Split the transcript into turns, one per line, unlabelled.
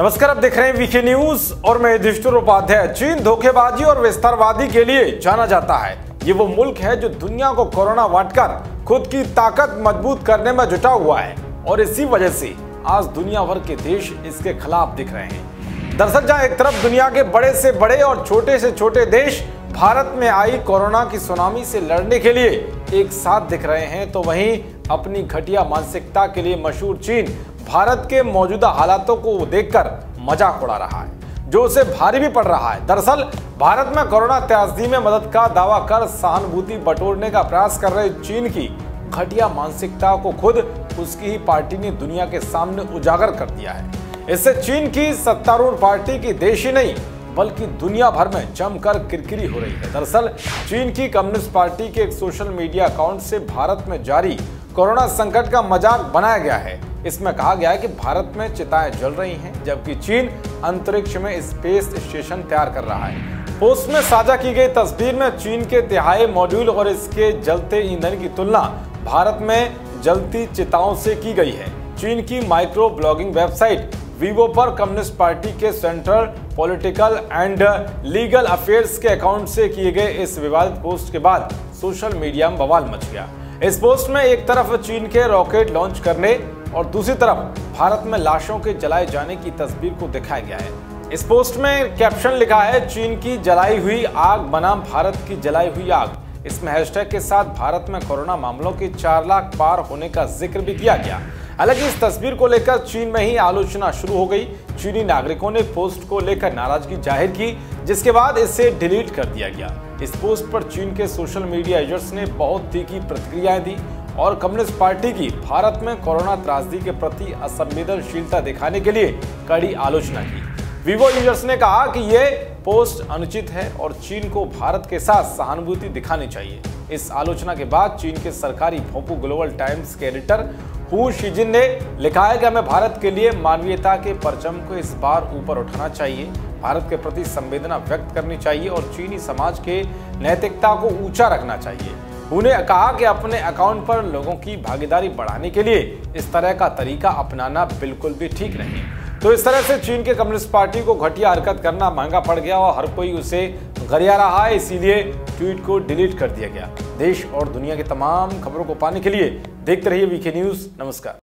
नमस्कार, आप देख रहे हैं वीके न्यूज और मैं युधिष्ठिर उपाध्याय। चीन धोखेबाजी और विस्तारवादी के लिए जाना जाता है। ये वो मुल्क है जो दुनिया को कोरोना बांटकर खुद की ताकत मजबूत करने में जुटा हुआ है और इसी वजह से आज दुनिया भर के देश इसके खिलाफ दिख रहे हैं। दरअसल जहां एक तरफ दुनिया के बड़े से बड़े और छोटे से छोटे देश भारत में आई कोरोना की सुनामी से लड़ने के लिए एक साथ दिख रहे हैं, तो वहीं अपनी घटिया मानसिकता के लिए मशहूर चीन भारत के मौजूदा हालातों को देखकर मजाक उड़ा रहा है, जो उसे भारी भी पड़ रहा है। दरअसल भारत में कोरोना त्रासदी में मदद का दावा कर सहानुभूति बटोरने का प्रयास कर रहे चीन की घटिया मानसिकता को खुद उसकी ही पार्टी ने दुनिया के सामने उजागर कर दिया है। इससे चीन की सत्तारूढ़ पार्टी की देश ही नहीं बल्कि दुनिया भर में जमकर किरकिरी हो रही है। दरअसल चीन की कम्युनिस्ट पार्टी के एक सोशल मीडिया अकाउंट से भारत में जारी कोरोना संकट का मजाक बनाया गया है। इसमें कहा गया है कि भारत में चिताएं जल रही हैं, जबकि चीन अंतरिक्ष में स्पेस स्टेशन तैयार कर रहा है। पोस्ट में साझा की गई तस्वीर में चीन के तिहाई मॉड्यूल और इसके जलते ईंधन की तुलना भारत में जलती चिताओं से की गई है। चीन की माइक्रो ब्लॉगिंग वेबसाइट वीवो पर कम्युनिस्ट पार्टी के central political and legal affairs के अकाउंट से किए गए इस विवादित पोस्ट के बाद सोशल मीडिया में बवाल मच गया। इस पोस्ट में एक तरफ चीन के रॉकेट लॉन्च करने और दूसरी तरफ भारत में लाशों के जलाए जाने की तस्वीर को दिखाया गया है। इस पोस्ट में कैप्शन लिखा है, चीन की जलाई हुई आग बनाम भारत की जलाई हुई आग। इसमें हैशटैग के साथ भारत में कोरोना मामलों के 4 लाख पार होने का जिक्र भी किया गया। हालांकि इस तस्वीर को लेकर चीन में ही आलोचना शुरू हो गई। चीनी नागरिकों ने पोस्ट को लेकर नाराजगी जाहिर की, जिसके बाद इसे डिलीट कर दिया गया। इस पोस्ट पर चीन के सोशल मीडिया यूजर्स ने बहुत तीखी प्रतिक्रियाएं दी और कम्युनिस्ट पार्टी की भारत में कोरोना त्रासदी के प्रति असंवेदनशीलता दिखाने के लिए कड़ी आलोचना की। वीवो यूजर्स ने कहा कि ये पोस्ट अनुचित है और चीन को भारत के साथ सहानुभूति दिखानी चाहिए। इस आलोचना के बाद चीन के सरकारी भोंपू ग्लोबल टाइम्स के एडिटर हू शिजिन ने लिखा है कि हमें भारत के लिए मानवीयता के परचम को इस बार ऊपर उठाना चाहिए, भारत के प्रति संवेदना व्यक्त करनी चाहिए और चीनी समाज के नैतिकता को ऊंचा रखना चाहिए। उन्हें कहा कि अपने अकाउंट पर लोगों की भागीदारी बढ़ाने के लिए इस तरह का तरीका अपनाना बिल्कुल भी ठीक नहीं। तो इस तरह से चीन के कम्युनिस्ट पार्टी को घटिया हरकत करना महंगा पड़ गया और हर कोई उसे गरिया रहा है, इसीलिए ट्वीट को डिलीट कर दिया गया। देश और दुनिया की तमाम खबरों को पाने के लिए देखते रहिए वीके न्यूज। नमस्कार।